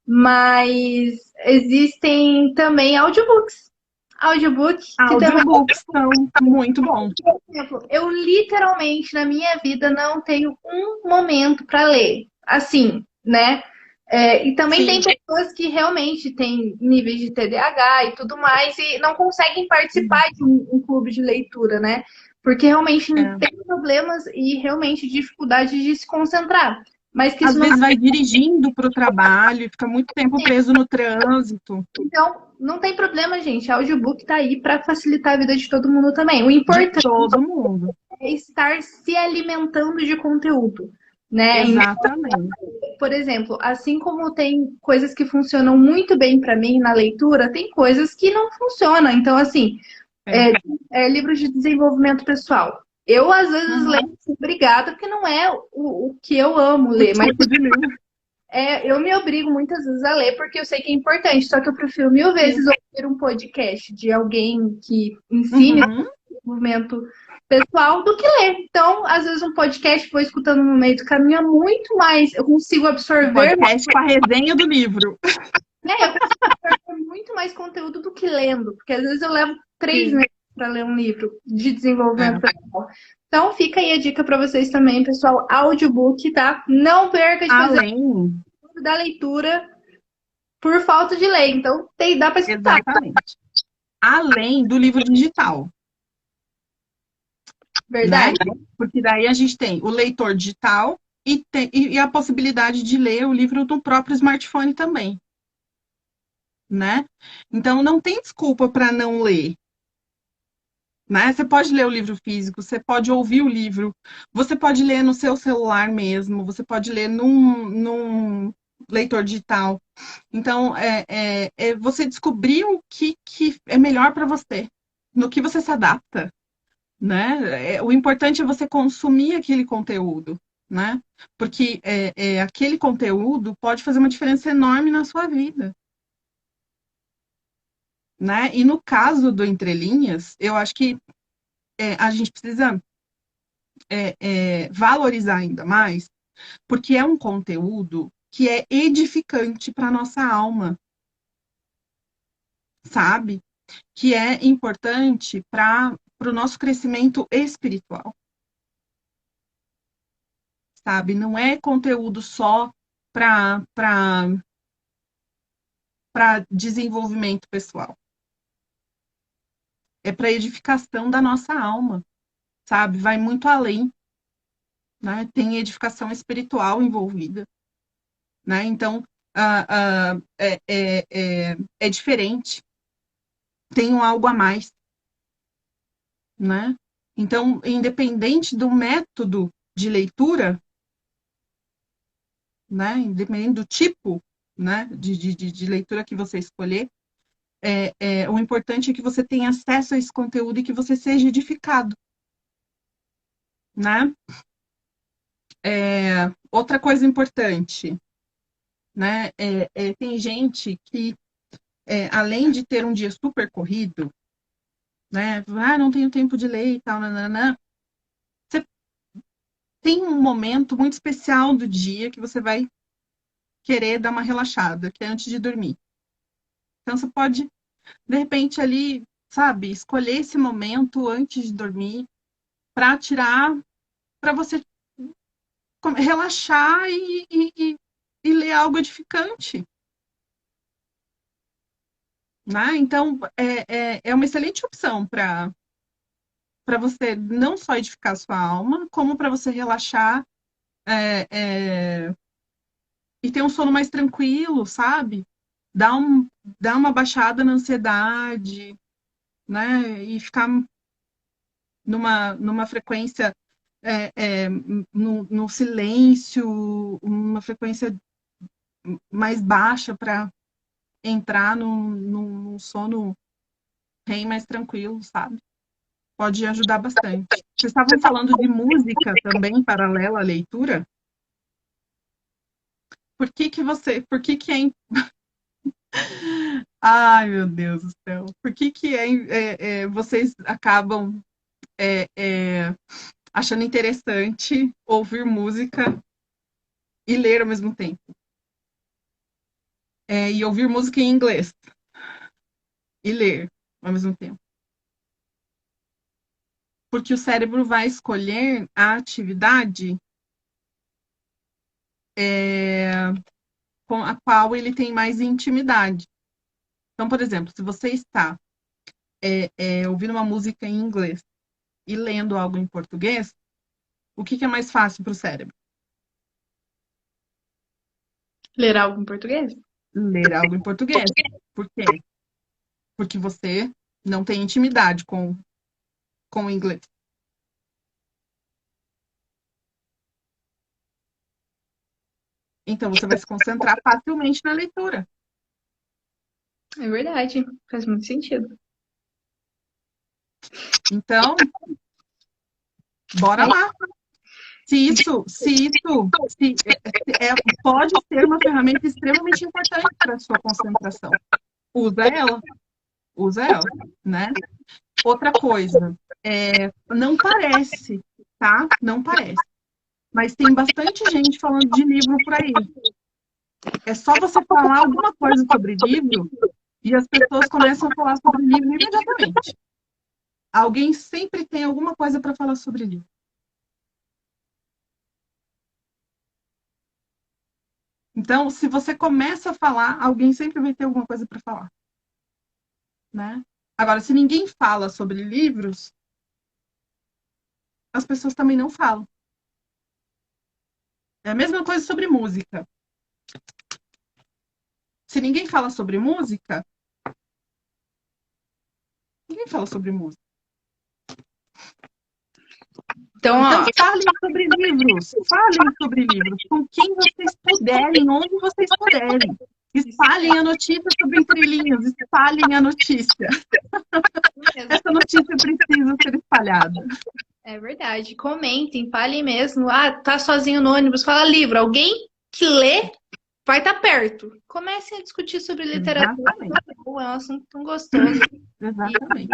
mas existem também audiobooks. Audiobook que também, Audiobooks são muito bons. por exemplo, eu literalmente na minha vida não tenho um momento para ler. Assim, né? E também Sim. tem pessoas que realmente têm níveis de TDAH e tudo mais e não conseguem participar de um clube de leitura, né? Porque realmente tem problemas e realmente dificuldade de se concentrar. Mas que Às isso não vezes vai dirigindo para o trabalho e fica muito tempo preso no trânsito. Então, não tem problema, gente. A audiobook tá aí para facilitar a vida de todo mundo também. O De importante todo mundo. é estar se alimentando de conteúdo, né? Exatamente. Por exemplo, assim como tem coisas que funcionam muito bem para mim na leitura, tem coisas que não funcionam. Então, assim, livros de desenvolvimento pessoal. Eu, às vezes, leio obrigada, porque não é o que eu amo ler, mas eu me obrigo muitas vezes a ler porque eu sei que é importante. Só que eu prefiro 1000 vezes ouvir um podcast de alguém que ensine desenvolvimento pessoal do que ler. Então, às vezes, um podcast vou escutando no meio do caminho é muito mais. Eu consigo absorver. Podcast com a resenha do livro. Eu consigo absorver muito mais conteúdo do que lendo, porque às vezes eu levo 3 meses para ler um livro de desenvolvimento pessoal. Então, fica aí a dica para vocês também, pessoal. Audiobook, tá? Não perca de fazer da leitura por falta de ler. Então, dá para escutar. Exatamente. Além do livro digital. Verdade. Né? Porque daí a gente tem o leitor digital e a possibilidade de ler o livro no próprio smartphone também. Né? Então, não tem desculpa para não ler. Né? Você pode ler o livro físico, você pode ouvir o livro, você pode ler no seu celular mesmo, você pode ler num leitor digital. Então, você descobrir o que é melhor para você, no que você se adapta. Né? O importante é você consumir aquele conteúdo. Né? Porque aquele conteúdo pode fazer uma diferença enorme na sua vida. Né? E no caso do Entre Linhas, eu acho que a gente precisa valorizar ainda mais, porque é um conteúdo que é edificante para a nossa alma, sabe? Que é importante para o nosso crescimento espiritual, sabe? Não é conteúdo só para desenvolvimento pessoal. É para edificação da nossa alma, sabe? Vai muito além, né? Tem edificação espiritual envolvida, né? Então, é diferente, tem um algo a mais, né? Então, independente do método de leitura, né? Independente do tipo, né? de leitura que você escolher, o importante é que você tenha acesso a esse conteúdo e que você seja edificado, né? Outra coisa importante, né? Tem gente que, além de ter um dia super corrido, né? Não tenho tempo de ler e tal, nananã. Você tem um momento muito especial do dia que você vai querer dar uma relaxada, que é antes de dormir. Então, você pode, de repente, ali, sabe, escolher esse momento antes de dormir para você relaxar e ler algo edificante. Né? Então, é uma excelente opção para você não só edificar a sua alma, como para você relaxar e ter um sono mais tranquilo, sabe? Dar uma baixada na ansiedade, né? E ficar numa frequência, no silêncio, uma frequência mais baixa para entrar num sono REM mais tranquilo, sabe? Pode ajudar bastante. Vocês estavam falando de música também, paralela à leitura. Por que é... Ai, meu Deus do céu. Por que vocês acabam achando interessante ouvir música e ler ao mesmo tempo? E ouvir música em inglês e ler ao mesmo tempo. Porque o cérebro vai escolher a atividade com a qual ele tem mais intimidade. Então, por exemplo, se você está ouvindo uma música em inglês e lendo algo em português, o que é mais fácil para o cérebro? Ler algo em português? Ler algo em português. Por quê? Porque você não tem intimidade com o inglês. Então, você vai se concentrar facilmente na leitura. É verdade, faz muito sentido. Então, bora lá. Pode ser uma ferramenta extremamente importante para a sua concentração. Usa ela, né? Outra coisa, não parece, tá? Não parece. Mas tem bastante gente falando de livro por aí. É só você falar alguma coisa sobre livro e as pessoas começam a falar sobre livro imediatamente. Alguém sempre tem alguma coisa para falar sobre livro. Então, se você começa a falar, alguém sempre vai ter alguma coisa para falar. Né? Agora, se ninguém fala sobre livros, as pessoas também não falam. É a mesma coisa sobre música. Se ninguém fala sobre música, ninguém fala sobre música. Então, falem sobre livros. Falem sobre livros. Com quem vocês puderem, onde vocês puderem. Espalhem a notícia sobre entrelinhas. Espalhem a notícia. Essa notícia precisa ser espalhada. É verdade. Comentem, falem mesmo. Tá sozinho no ônibus, fala livro. Alguém que lê vai estar perto. Comecem a discutir sobre literatura. É um assunto tão gostoso. Exatamente.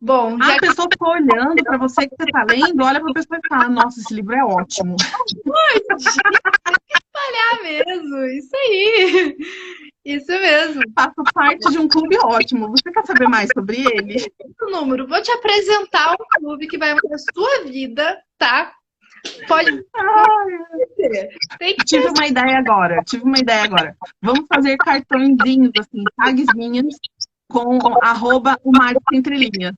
Bom, a pessoa fica olhando para você que você está lendo, olha para a pessoa e fala, nossa, esse livro é ótimo. Pode espalhar mesmo, isso aí. Isso mesmo. Faço parte de um clube ótimo. Você quer saber mais sobre ele? O número, vou te apresentar um clube que vai mudar a sua vida, tá? Pode. Tive uma ideia agora. Vamos fazer cartõezinhos, assim, tagzinhos com @o Marketing Entre Linhas.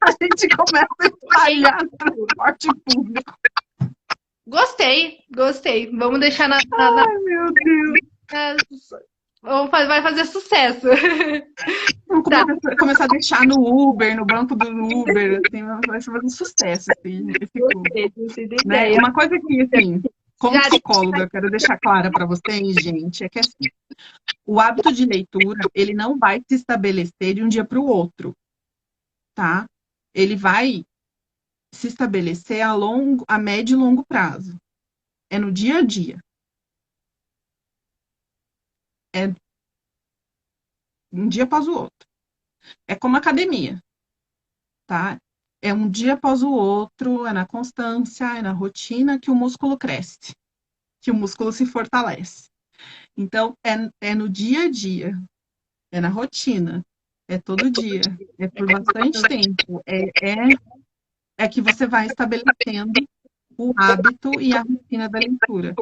A gente começa a espalhar no transporte público. Gostei. Vamos deixar Ai, meu Deus. É, vai fazer sucesso. Vamos Tá. começar a deixar no Uber, no banco do Uber, assim, vai fazer um sucesso esse clube. Gostei da Né? ideia. Uma coisa que, assim, como Já psicóloga, eu quero deixar clara para vocês, gente, é que assim, o hábito de leitura, ele não vai se estabelecer de um dia para o outro, tá? Ele vai se estabelecer a médio e longo prazo. É no dia a dia. É um dia após o outro. É como academia, tá? É um dia após o outro, é na constância, é na rotina que o músculo cresce, que o músculo se fortalece. Então, é no dia a dia, é na rotina, é todo dia, é por bastante tempo. É que você vai estabelecendo o hábito e a rotina da leitura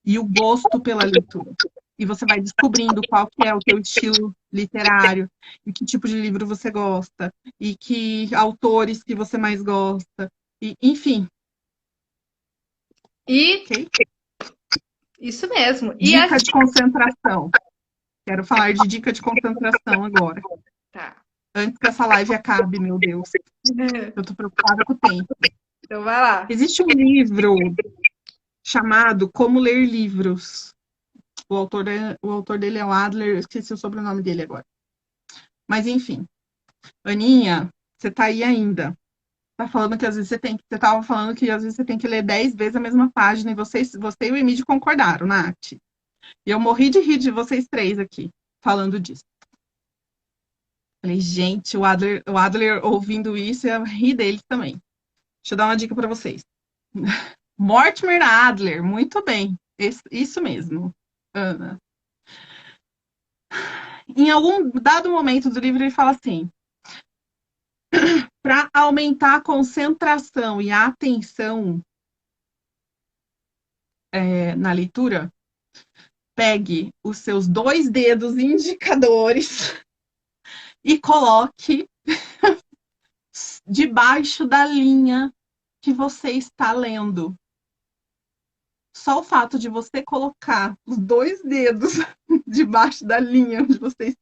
e o gosto pela leitura. E você vai descobrindo qual que é o teu estilo literário, e que tipo de livro você gosta, e que autores que você mais gosta, e, enfim. E Okay? isso mesmo. E Dica de concentração. Quero falar de dica de concentração agora. tá. Antes que essa live acabe, meu Deus. Eu tô preocupada com o tempo. Então vai lá. Existe um livro chamado Como Ler Livros. O autor dele é o Adler, eu esqueci o sobrenome dele agora. Mas enfim. Aninha, você tá aí ainda. Tá falando que às vezes você tava falando que às vezes você tem que ler 10 vezes a mesma página, e você e o Emílio concordaram, Nath. E eu morri de rir de vocês três aqui, falando disso. Falei, gente, o Adler ouvindo isso, ia rir dele também. Deixa eu dar uma dica para vocês. Mortimer Adler, muito bem. Isso mesmo, Ana. Em algum dado momento do livro, ele fala assim: para aumentar a concentração e a atenção na leitura, pegue os seus 2 dedos indicadores e coloque debaixo da linha que você está lendo. Só o fato de você colocar os 2 dedos debaixo da linha onde você